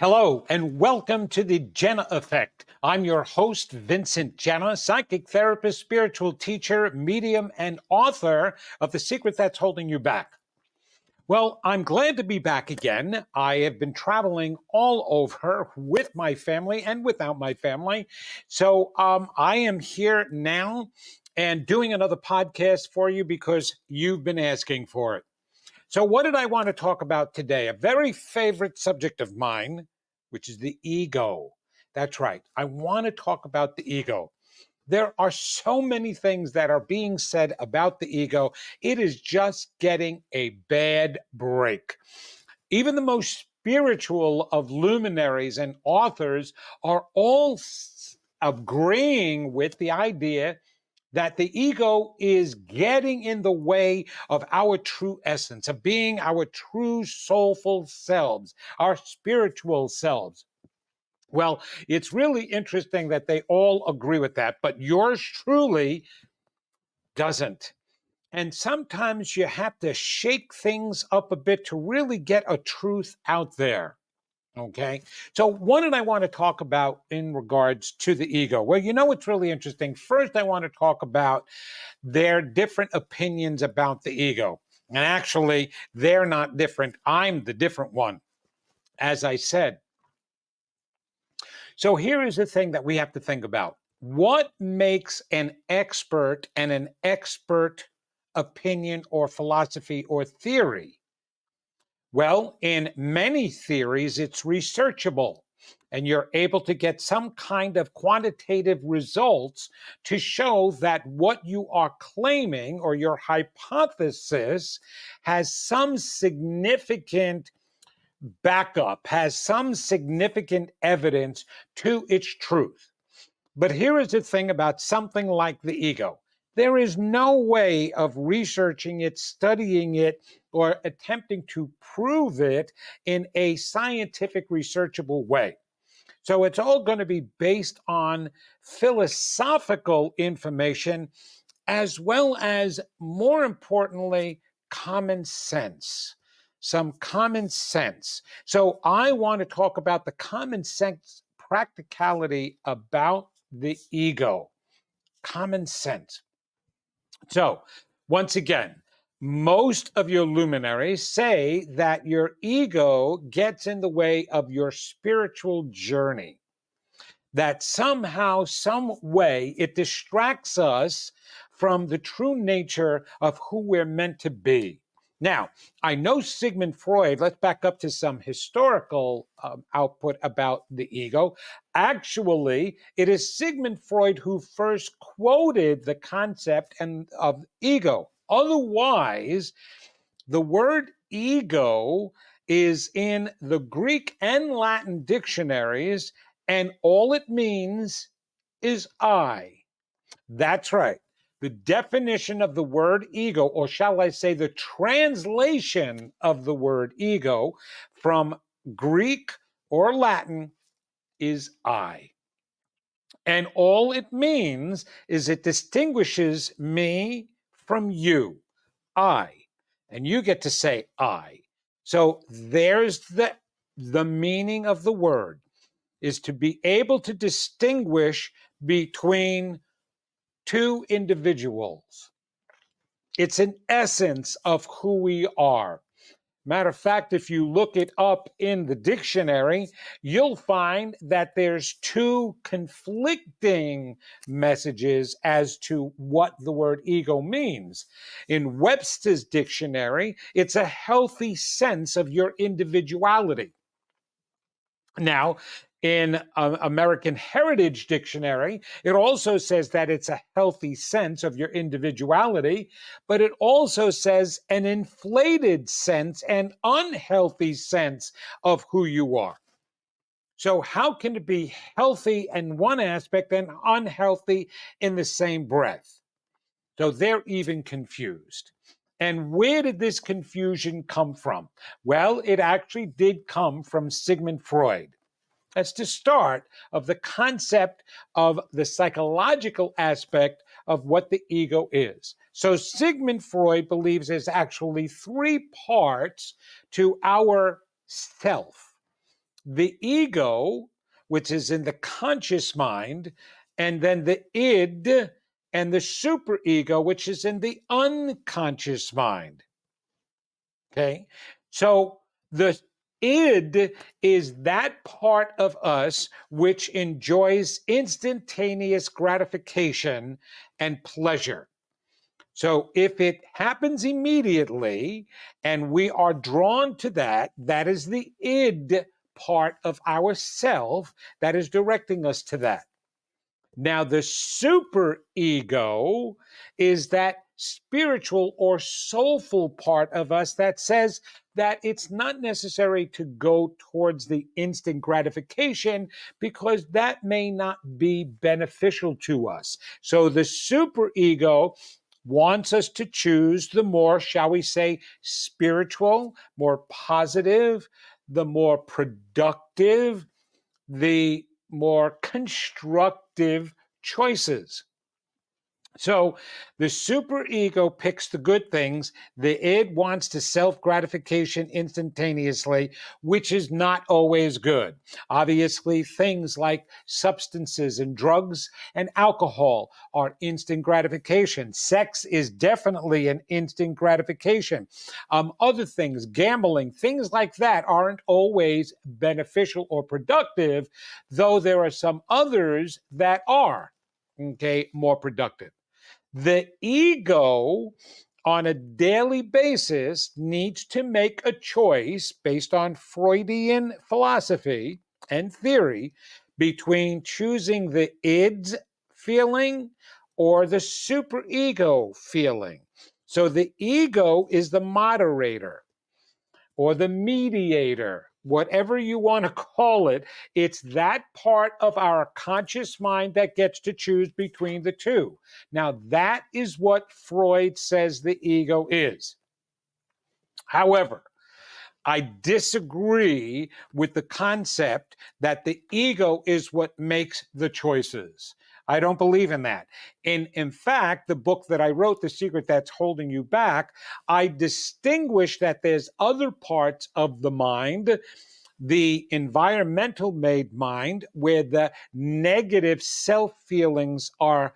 Hello, and welcome to the Genna Effect. I'm your host, Vincent Genna, psychic therapist, spiritual teacher, medium, and author of The Secret That's Holding You Back. Well, I'm glad to be back again. I have been traveling all over with my family and without my family. So I am here now and doing another podcast for you because you've been asking for it. So, what did I want to talk about today? A very favorite subject of mine, which is the ego. That's right. I want to talk about the ego. There are so many things that are being said about the ego. It is just getting a bad break. Even the most spiritual of luminaries and authors are all agreeing with the idea that the ego is getting in the way of our true essence, of being our true soulful selves, our spiritual selves. Well, it's really interesting that they all agree with that, but yours truly doesn't. And sometimes you have to shake things up a bit to really get a truth out there. Okay. So, what did I want to talk about in regards to the ego? Well, you know what's really interesting? First, I want to talk about their different opinions about the ego. And actually, they're not different. I'm the different one, as I said. So, here is the thing that we have to think about. What makes an expert and an expert opinion or philosophy or theory? Well, in many theories, it's researchable, and you're able to get some kind of quantitative results to show that what you are claiming or your hypothesis has some significant backup, has some significant evidence to its truth. But here is the thing about something like the ego. There is no way of researching it, studying it, or attempting to prove it in a scientific, researchable way. So it's all going to be based on philosophical information, as well as, more importantly, common sense. Some common sense. So I want to talk about the common sense practicality about the ego. Common sense. So, once again, most of your luminaries say that your ego gets in the way of your spiritual journey, that somehow, some way, it distracts us from the true nature of who we're meant to be. Now, I know Sigmund Freud, let's back up to some historical output about the ego. Actually, it is Sigmund Freud who first quoted the concept of ego. Otherwise, the word ego is in the Greek and Latin dictionaries, and all it means is I. That's right. The definition of the word ego, or shall I say the translation of the word ego from Greek or Latin, is I. And all it means is it distinguishes me from you, I. And you get to say I. So there's the meaning of the word, is to be able to distinguish between two individuals. It's an essence of who we are. Matter of fact, if you look it up in the dictionary, you'll find that there's two conflicting messages as to what the word ego means. In Webster's dictionary, it's a healthy sense of your individuality. Now, in American Heritage Dictionary, it also says that it's a healthy sense of your individuality, but it also says an inflated sense, an unhealthy sense of who you are. So, how can it be healthy in one aspect and unhealthy in the same breath? So, they're even confused. And where did this confusion come from? Well, it actually did come from Sigmund Freud. That's the start of the concept of the psychological aspect of what the ego is. So Sigmund Freud believes there's actually three parts to our self. the ego, which is in the conscious mind, and then the id and the superego, which is in the unconscious mind. Okay, so the id is that part of us which enjoys instantaneous gratification and pleasure. So if it happens immediately and we are drawn to that, that is the id part of ourself that is directing us to that. Now, the super ego is that spiritual or soulful part of us that says that it's not necessary to go towards the instant gratification because that may not be beneficial to us. So the super ego wants us to choose the more, shall we say, spiritual, more positive, the more productive, the more constructive choices. So the superego picks the good things. The id wants to self-gratification instantaneously, which is not always good. Obviously, things like substances and drugs and alcohol are instant gratification. Sex is definitely an instant gratification. Other things, gambling, things like that aren't always beneficial or productive, though there are some others that are, okay, more productive. The ego, on a daily basis, needs to make a choice based on Freudian philosophy and theory between choosing the id's feeling or the superego feeling. So the ego is the moderator or the mediator, whatever you want to call it. It's that part of our conscious mind that gets to choose between the two. Now, that is what Freud says the ego is. However, I disagree with the concept that the ego is what makes the choices. I don't believe in that. In fact, the book that I wrote, The Secret That's Holding You Back, I distinguish that there's other parts of the mind, the environmental made mind, where the negative self feelings are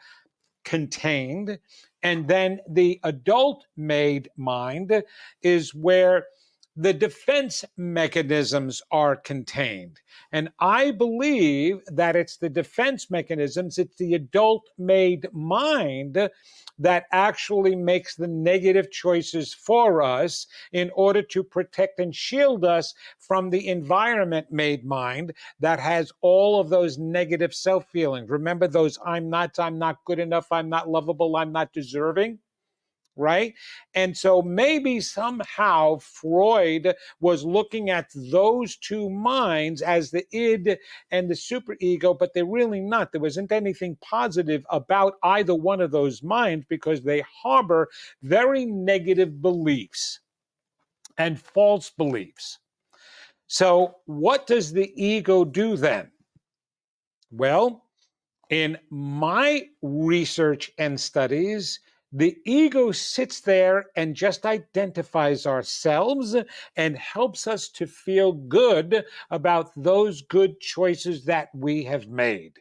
contained. And then the adult made mind is where the defense mechanisms are contained. And I believe that it's the defense mechanisms, it's the adult made mind that actually makes the negative choices for us in order to protect and shield us from the environment made mind that has all of those negative self feelings. Remember those I'm not good enough, I'm not lovable, I'm not deserving, right? And so maybe somehow Freud was looking at those two minds as the id and the superego, but they're really not. There wasn't anything positive about either one of those minds because they harbor very negative beliefs and false beliefs. So what does the ego do then? Well, in my research and studies, the ego sits there and just identifies ourselves and helps us to feel good about those good choices that we have made.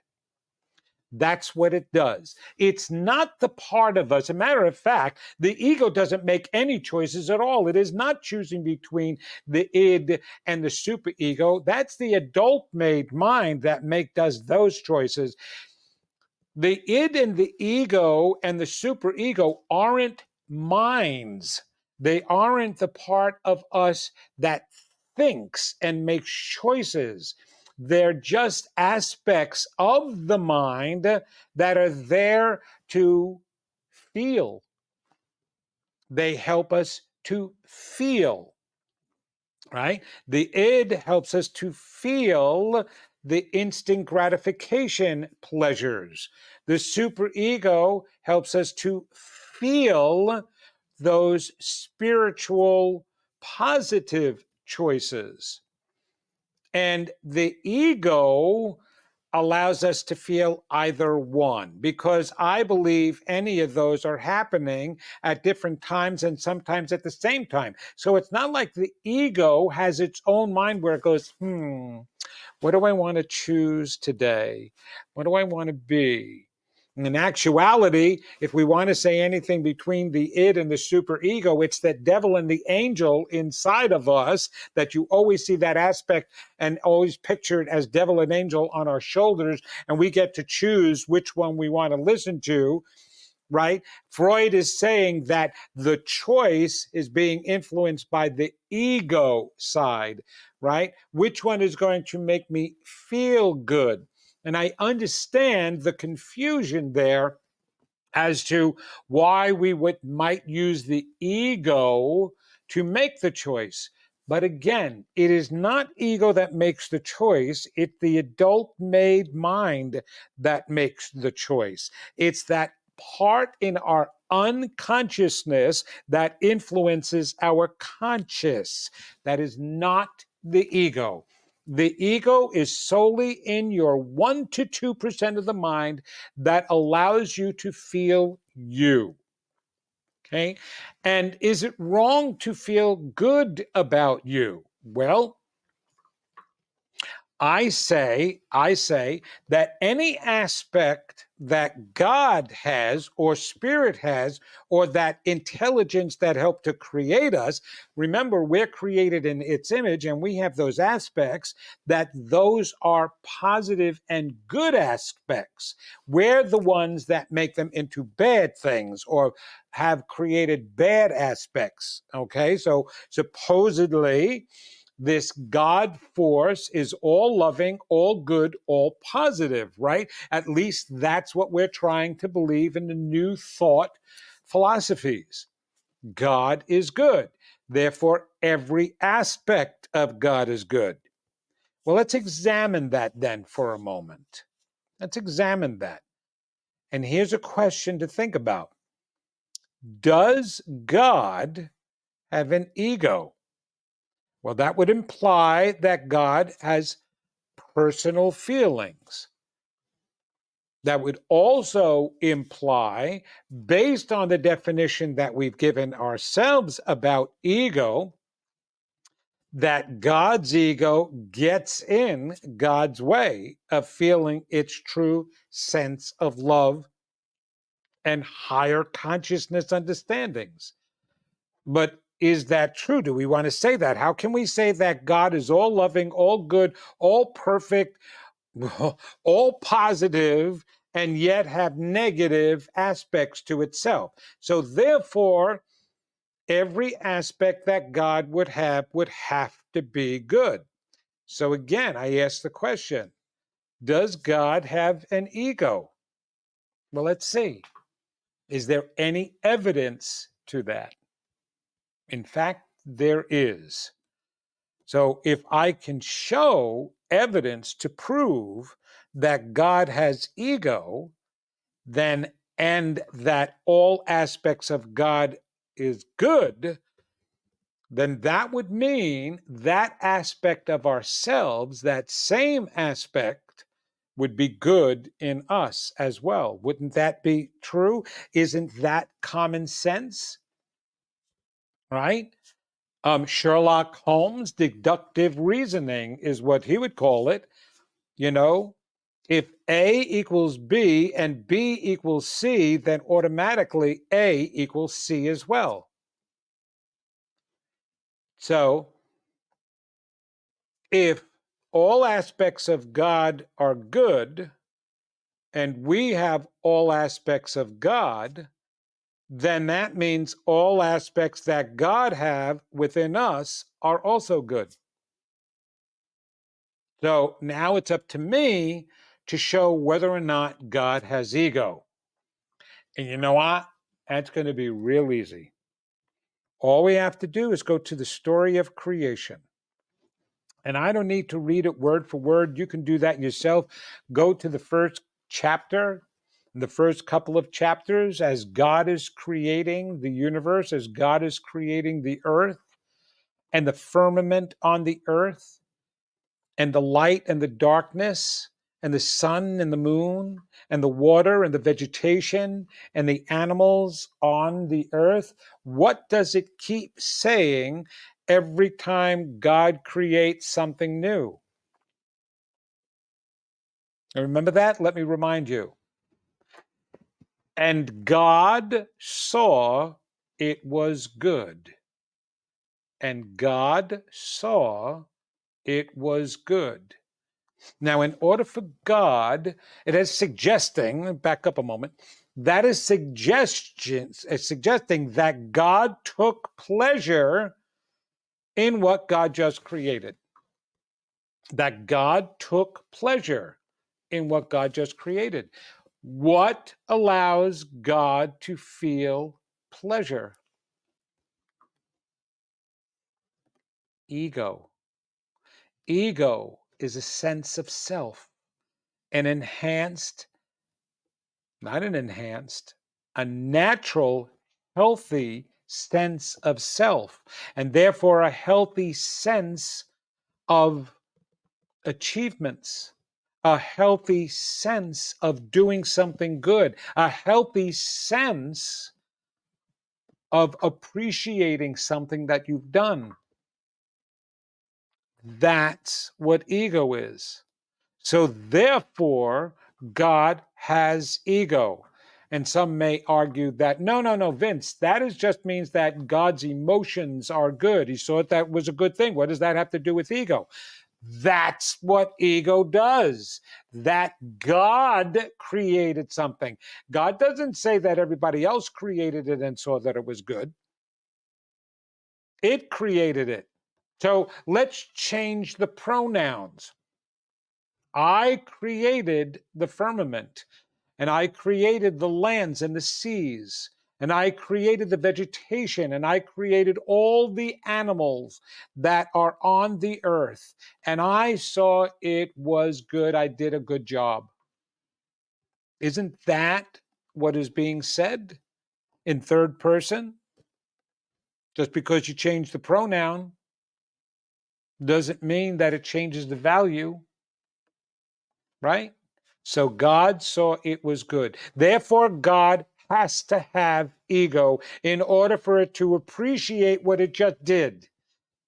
That's what it does. It's not the part of us. As a matter of fact, the ego doesn't make any choices at all. It is not choosing between the id and the superego. That's the adult-made mind that does those choices. The id and the ego and the superego aren't minds. They aren't the part of us that thinks and makes choices. They're just aspects of the mind that are there to feel. They help us to feel, right? The id helps us to feel the instant gratification pleasures. The superego helps us to feel those spiritual positive choices. And the ego allows us to feel either one, because I believe any of those are happening at different times and sometimes at the same time. So it's not like the ego has its own mind where it goes, what do I want to choose today? What do I want to be? In actuality, if we want to say anything between the id and the superego, it's that devil and the angel inside of us that you always see that aspect and always picture it as devil and angel on our shoulders, and we get to choose which one we want to listen to, right? Freud is saying that the choice is being influenced by the ego side, right? Which one is going to make me feel good? And I understand the confusion there as to why we might use the ego to make the choice. But again, it is not ego that makes the choice. It's the adult-made mind that makes the choice. It's that part in our unconsciousness that influences our conscious. That is not the ego. The ego is solely in your 1 to 2% of the mind that allows you to feel you. Okay? And is it wrong to feel good about you? Well, I say that any aspect that God has or spirit has or that intelligence that helped to create us, remember, we're created in its image and we have those aspects, that those are positive and good aspects. We're the ones that make them into bad things or have created bad aspects. Okay, so supposedly, this God force is all loving, all good, all positive, right? At least that's what we're trying to believe in the new thought philosophies. God is good. Therefore, every aspect of God is good. Well, let's examine that then for a moment. Let's examine that. And here's a question to think about. Does God have an ego? Well, that would imply that God has personal feelings. That would also imply, based on the definition that we've given ourselves about ego, that God's ego gets in God's way of feeling its true sense of love and higher consciousness understandings. But is that true? Do we want to say that? How can we say that God is all loving, all good, all perfect, all positive, and yet have negative aspects to itself? So therefore, every aspect that God would have to be good. So again, I ask the question, does God have an ego? Well, let's see. Is there any evidence to that? In fact, there is. So if I can show evidence to prove that God has ego, then and that all aspects of God is good, then that would mean that aspect of ourselves, that same aspect, would be good in us as well. Wouldn't that be true? Isn't that common sense? Right? Sherlock Holmes, deductive reasoning is what he would call it. You know, if A equals B and B equals C, then automatically A equals C as well. So if all aspects of God are good and we have all aspects of God, then that means all aspects that God have within us are also good. So now it's up to me to show whether or not God has ego. And you know what? That's going to be real easy. All we have to do is go to the story of creation. And I don't need to read it word for word. You can do that yourself. Go to the first chapter, the first couple of chapters, as God is creating the universe, as God is creating the earth and the firmament on the earth and the light and the darkness and the sun and the moon and the water and the vegetation and the animals on the earth? What does it keep saying every time God creates something new? And remember that? Let me remind you. And God saw it was good. And God saw it was good. Now, in order for God, it is suggesting, back up a moment, that is suggesting that God took pleasure in what God just created. That God took pleasure in what God just created. What allows God to feel pleasure? Ego. Ego is a sense of self, an enhanced, not an enhanced, a natural, healthy sense of self, and therefore a healthy sense of achievements, a healthy sense of doing something good, a healthy sense of appreciating something that you've done. That's what ego is. So therefore, God has ego. And some may argue that, no, Vince, that is just means that God's emotions are good. He thought that was a good thing. What does that have to do with ego? That's what ego does. That God created something. God doesn't say that everybody else created it and saw that it was good. It created it. So let's change the pronouns. I created the firmament, and I created the lands and the seas, and I created the vegetation, and I created all the animals that are on the earth, and I saw it was good. I did a good job. Isn't that what is being said in third person? Just because you change the pronoun doesn't mean that it changes the value, right? So God saw it was good. Therefore, God has to have ego in order for it to appreciate what it just did.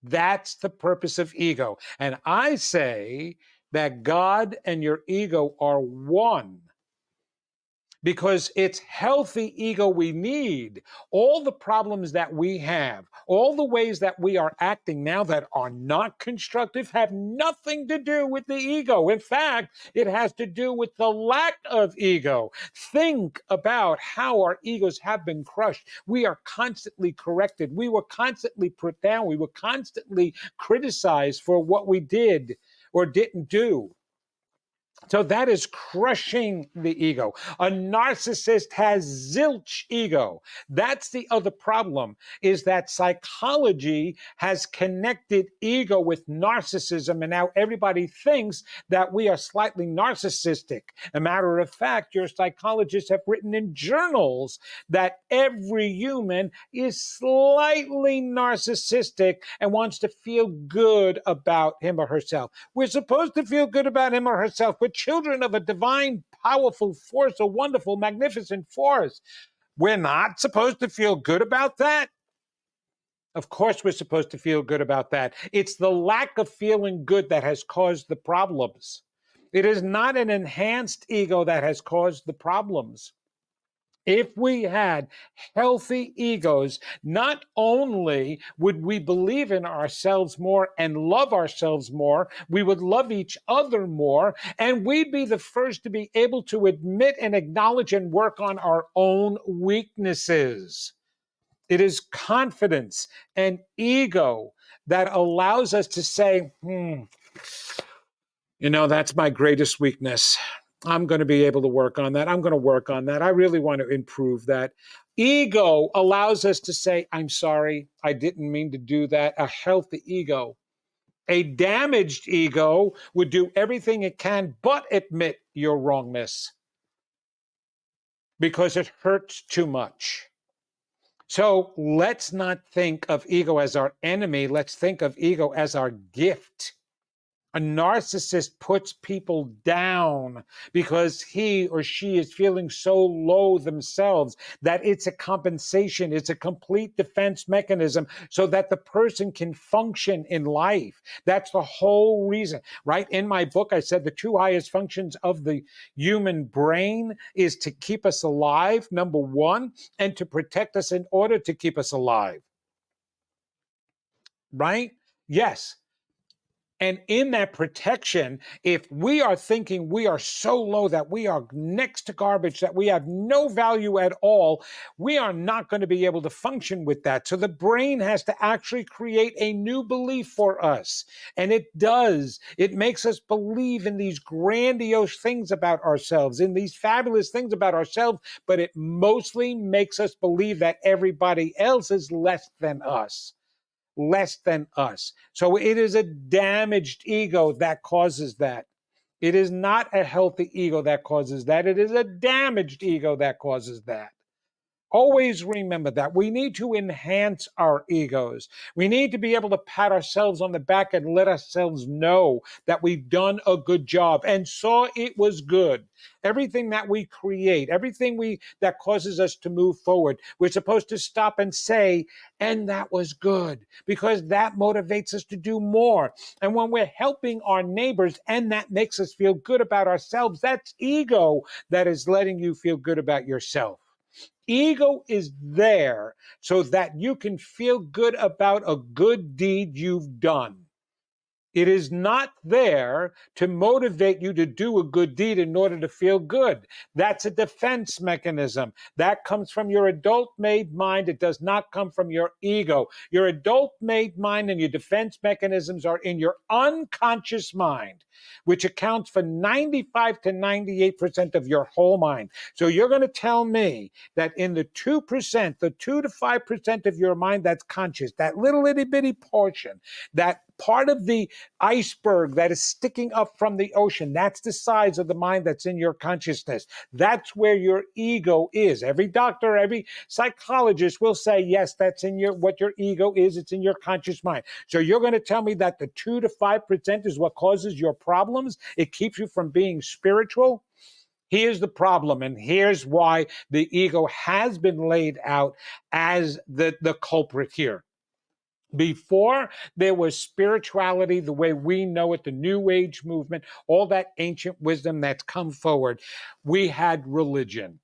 That's the purpose of ego. And I say that God and your ego are one, because it's healthy ego we need. All the problems that we have, all the ways that we are acting now that are not constructive, have nothing to do with the ego. In fact, it has to do with the lack of ego. Think about how our egos have been crushed. We are constantly corrected. We were constantly put down. We were constantly criticized for what we did or didn't do. So that is crushing the ego. A narcissist has zilch ego. That's the other problem, is that psychology has connected ego with narcissism, and now everybody thinks that we are slightly narcissistic. A matter of fact, your psychologists have written in journals that every human is slightly narcissistic and wants to feel good about him or herself. We're supposed to feel good about him or herself. We're children of a divine, powerful force, a wonderful, magnificent force. We're not supposed to feel good about that? Of course, we're supposed to feel good about that. It's the lack of feeling good that has caused the problems. It is not an enhanced ego that has caused the problems. If we had healthy egos, not only would we believe in ourselves more and love ourselves more, we would love each other more, and we'd be the first to be able to admit and acknowledge and work on our own weaknesses. It is confidence and ego that allows us to say, that's my greatest weakness. I'm going to be able to work on that. I'm going to work on that. I really want to improve that. Ego allows us to say, I'm sorry, I didn't mean to do that. A healthy ego. A damaged ego would do everything it can but admit your wrongness because it hurts too much. So let's not think of ego as our enemy. Let's think of ego as our gift. A narcissist puts people down because he or she is feeling so low themselves that it's a compensation, it's a complete defense mechanism so that the person can function in life. That's the whole reason, right? In my book, I said the two highest functions of the human brain is to keep us alive, number one, and to protect us in order to keep us alive, right? Yes. And in that protection, if we are thinking we are so low that we are next to garbage, that we have no value at all, we are not going to be able to function with that. So the brain has to actually create a new belief for us. And it does. It makes us believe in these grandiose things about ourselves, in these fabulous things about ourselves, but it mostly makes us believe that everybody else is less than us. Less than us. So it is a damaged ego that causes that. It is not a healthy ego that causes that. It is a damaged ego that causes that. Always remember that. We need to enhance our egos. We need to be able to pat ourselves on the back and let ourselves know that we've done a good job and saw it was good. Everything that we create, everything that causes us to move forward, we're supposed to stop and say, and that was good, because that motivates us to do more. And when we're helping our neighbors and that makes us feel good about ourselves, that's ego that is letting you feel good about yourself. Ego is there so that you can feel good about a good deed you've done. It is not there to motivate you to do a good deed in order to feel good. That's a defense mechanism. That comes from your adult-made mind. It does not come from your ego. Your adult-made mind and your defense mechanisms are in your unconscious mind, which accounts for 95 to 98% of your whole mind. So you're going to tell me that in the 2%, the 2 to 5% of your mind that's conscious, that little itty bitty portion, that part of the iceberg that is sticking up from the ocean, that's the size of the mind that's in your consciousness. That's where your ego is. Every doctor, every psychologist will say, yes, that's in what your ego is. It's in your conscious mind. So you're going to tell me that the 2 to 5% is what causes your problems? It keeps you from being spiritual? Here's the problem, and here's why the ego has been laid out as the culprit here. Before there was spirituality the way we know it, the New Age movement, all that ancient wisdom that's come forward, we had religion.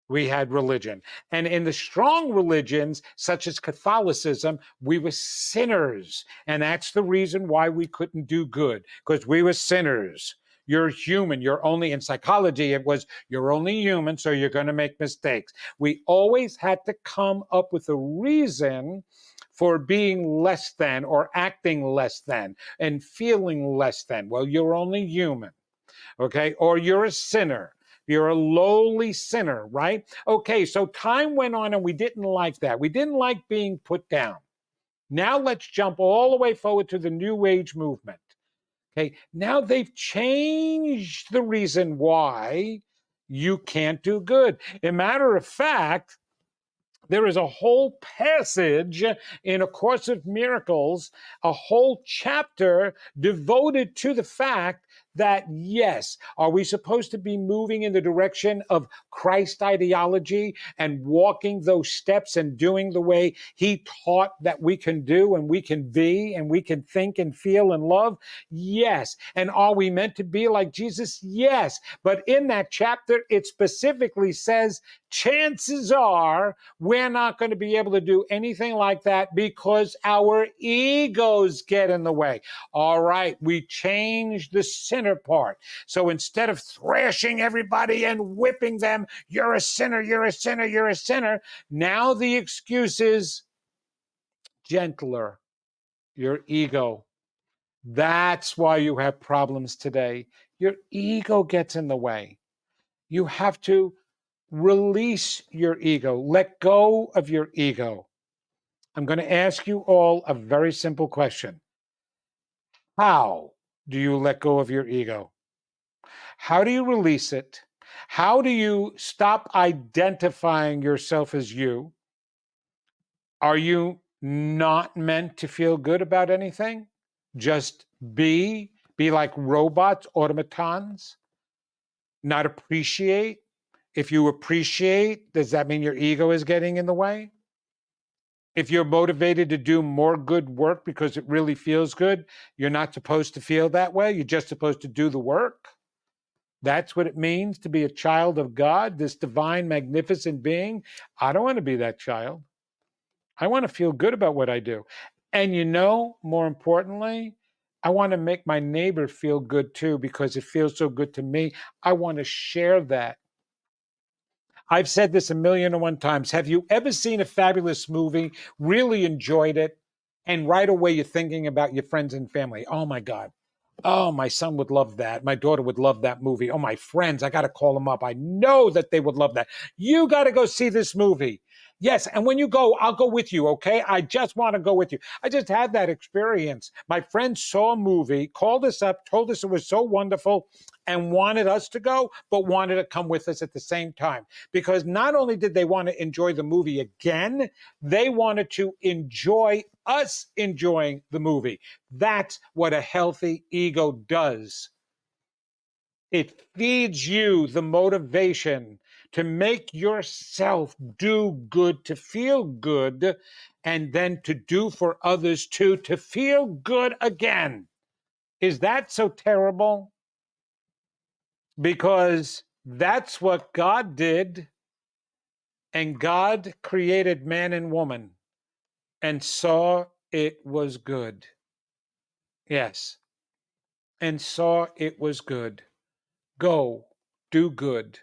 We had religion. And in the strong religions, such as Catholicism, we were sinners. And that's the reason why we couldn't do good, because we were sinners. You're human. You're only, in psychology, it was, you're only human, so you're going to make mistakes. We always had to come up with a reason for being less than or acting less than and feeling less than. Well, you're only human, okay? Or you're a sinner. You're a lowly sinner, right? Okay, so time went on and we didn't like that. We didn't like being put down. Now let's jump all the way forward to the New Age movement. Okay, now they've changed the reason why you can't do good. As a matter of fact, there is a whole passage in A Course of Miracles, a whole chapter devoted to the fact that, yes, are we supposed to be moving in the direction of Christ ideology and walking those steps and doing the way he taught that we can do and we can be and we can think and feel and love? Yes. And are we meant to be like Jesus? Yes. But in that chapter, it specifically says, chances are we're not going to be able to do anything like that because our egos get in the way. All right, we change the sinner part. So instead of thrashing everybody and whipping them, you're a sinner, you're a sinner, you're a sinner, now the excuse is gentler, your ego. That's why you have problems today. Your ego gets in the way. You have to release your ego. Let go of your ego. I'm going to ask you all a very simple question. How do you let go of your ego? How do you release it? How do you stop identifying yourself as you? Are you not meant to feel good about anything? Just be be like robots, automatons, not appreciate? If you appreciate, does that mean your ego is getting in the way? If you're motivated to do more good work because it really feels good, you're not supposed to feel that way. You're just supposed to do the work. That's what it means to be a child of God, this divine, magnificent being. I don't want to be that child. I want to feel good about what I do. And more importantly, I want to make my neighbor feel good too because it feels so good to me. I want to share that. I've said this 1,000,001 times. Have you ever seen a fabulous movie, really enjoyed it, and right away you're thinking about your friends and family? Oh my God. Oh, my son would love that. My daughter would love that movie. Oh, my friends, I got to call them up. I know that they would love that. You got to go see this movie. Yes, and when you go, I'll go with you, okay? I just want to go with you. I just had that experience. My friend saw a movie, called us up, told us it was so wonderful, and wanted us to go, but wanted to come with us at the same time. Because not only did they want to enjoy the movie again, they wanted to enjoy us enjoying the movie. That's what a healthy ego does. It feeds you the motivation to make yourself do good, to feel good, and then to do for others too, to feel good again. Is that so terrible? Because that's what God did, and God created man and woman and saw it was good. Yes, and saw it was good. Go, do good,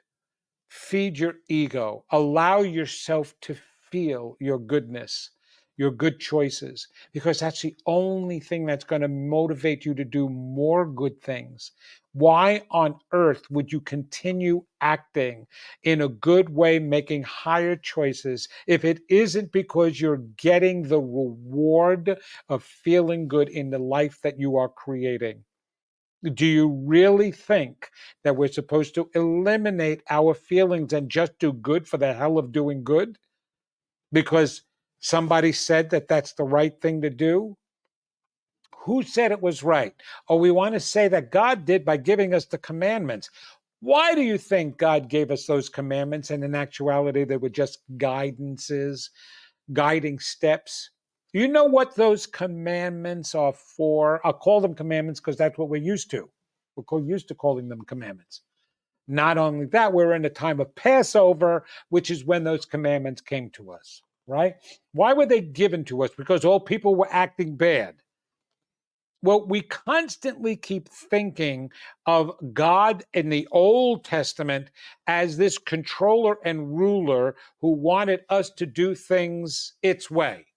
feed your ego, allow yourself to feel your goodness, your good choices, because that's the only thing that's going to motivate you to do more good things. Why on earth would you continue acting in a good way, making higher choices, if it isn't because you're getting the reward of feeling good in the life that you are creating? Do you really think that we're supposed to eliminate our feelings and just do good for the hell of doing good? Because somebody said that that's the right thing to do? Who said it was right? Oh, we want to say that God did by giving us the commandments. Why do you think God gave us those commandments? And in actuality, they were just guidances, guiding steps. You know what those commandments are for? I'll call them commandments because that's what we're used to. We're used to calling them commandments. Not only that, we're in the time of Passover, which is when those commandments came to us, right? Why were they given to us? Because all people were acting bad. Well, we constantly keep thinking of God in the Old Testament as this controller and ruler who wanted us to do things its way.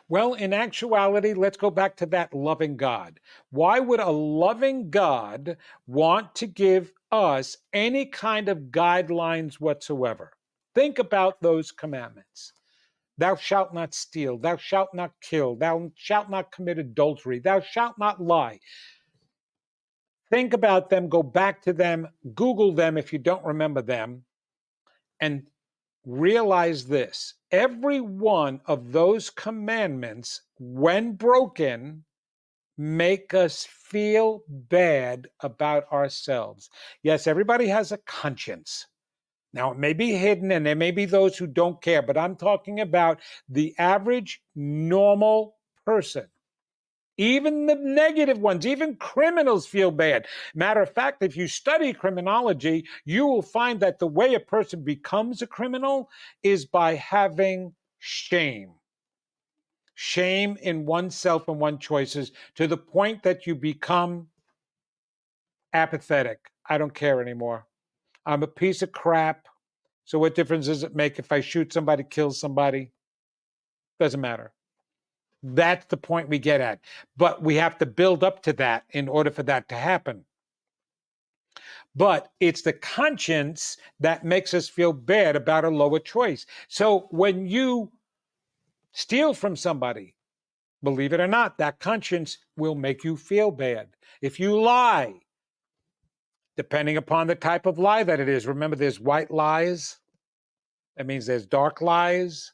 Well, in actuality, let's go back to that loving God. Why would a loving God want to give us any kind of guidelines whatsoever? Think about those commandments. Thou shalt not steal, thou shalt not kill, thou shalt not commit adultery, thou shalt not lie. Think about them, go back to them, Google them if you don't remember them, and realize this. Every one of those commandments, when broken, make us feel bad about ourselves. Yes, everybody has a conscience. Now, it may be hidden and there may be those who don't care, but I'm talking about the average normal person. Even the negative ones, even criminals feel bad. Matter of fact, if you study criminology, you will find that the way a person becomes a criminal is by having shame. Shame in oneself and one's choices to the point that you become apathetic. I don't care anymore. I'm a piece of crap. So what difference does it make if I shoot somebody, kill somebody? Doesn't matter. That's the point we get at. But we have to build up to that in order for that to happen. But it's the conscience that makes us feel bad about a lower choice. So when you steal from somebody, believe it or not, that conscience will make you feel bad. If you lie, depending upon the type of lie that it is, remember there's white lies, that means there's dark lies.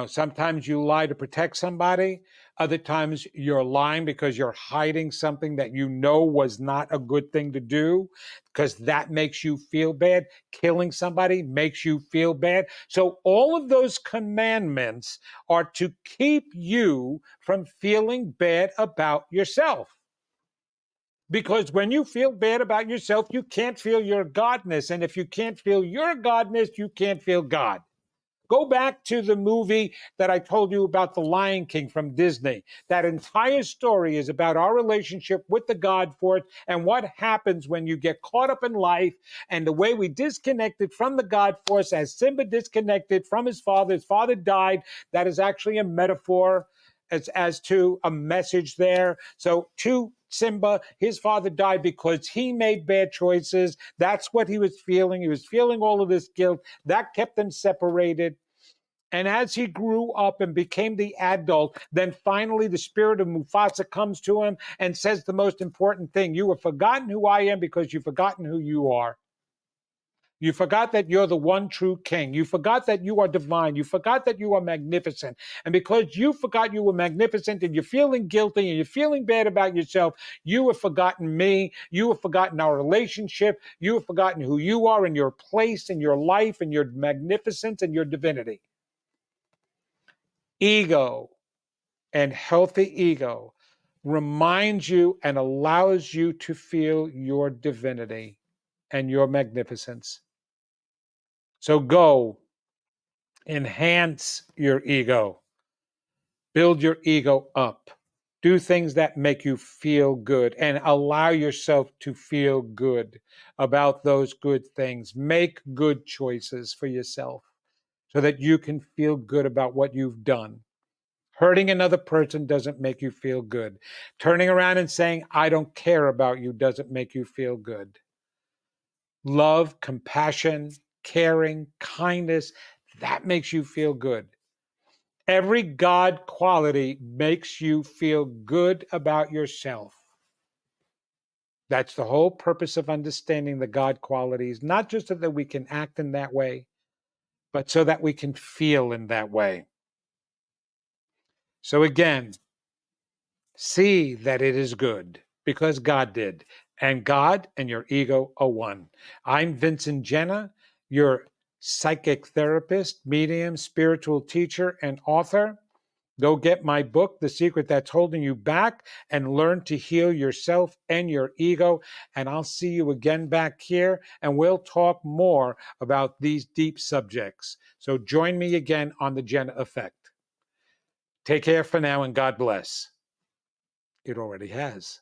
Sometimes you lie to protect somebody. Other times you're lying because you're hiding something that you know was not a good thing to do, because that makes you feel bad. Killing somebody makes you feel bad. So all of those commandments are to keep you from feeling bad about yourself. Because when you feel bad about yourself, you can't feel your godness. And if you can't feel your godness, you can't feel God. Go back to the movie that I told you about, The Lion King from Disney. That entire story is about our relationship with the God force and what happens when you get caught up in life, and the way we disconnected from the God force as Simba disconnected from his father. His father died. That is actually a metaphor as to a message there. So to Simba, his father died because he made bad choices. That's what he was feeling. He was feeling all of this guilt. That kept them separated. And as he grew up and became the adult, then finally the spirit of Mufasa comes to him and says the most important thing: you have forgotten who I am because you've forgotten who you are. You forgot that you're the one true king. You forgot that you are divine. You forgot that you are magnificent. And because you forgot you were magnificent and you're feeling guilty and you're feeling bad about yourself, you have forgotten me. You have forgotten our relationship. You have forgotten who you are and your place in your life and your magnificence and your divinity. Ego and healthy ego reminds you and allows you to feel your divinity and your magnificence. So go, enhance your ego, build your ego up, do things that make you feel good, and allow yourself to feel good about those good things. Make good choices for yourself so that you can feel good about what you've done. Hurting another person doesn't make you feel good. Turning around and saying, I don't care about you, doesn't make you feel good. Love, compassion, caring, kindness, that makes you feel good. Every God quality makes you feel good about yourself. That's the whole purpose of understanding the God qualities, not just so that we can act in that way, but so that we can feel in that way. So again, see that it is good because God did. And God and your ego are one. I'm Vincent Genna, your psychic therapist, medium, spiritual teacher, and author. Go get my book, The Secret That's Holding You Back, and learn to heal yourself and your ego. And I'll see you again back here, and we'll talk more about these deep subjects. So join me again on the Genna Effect. Take care for now, and God bless. It already has.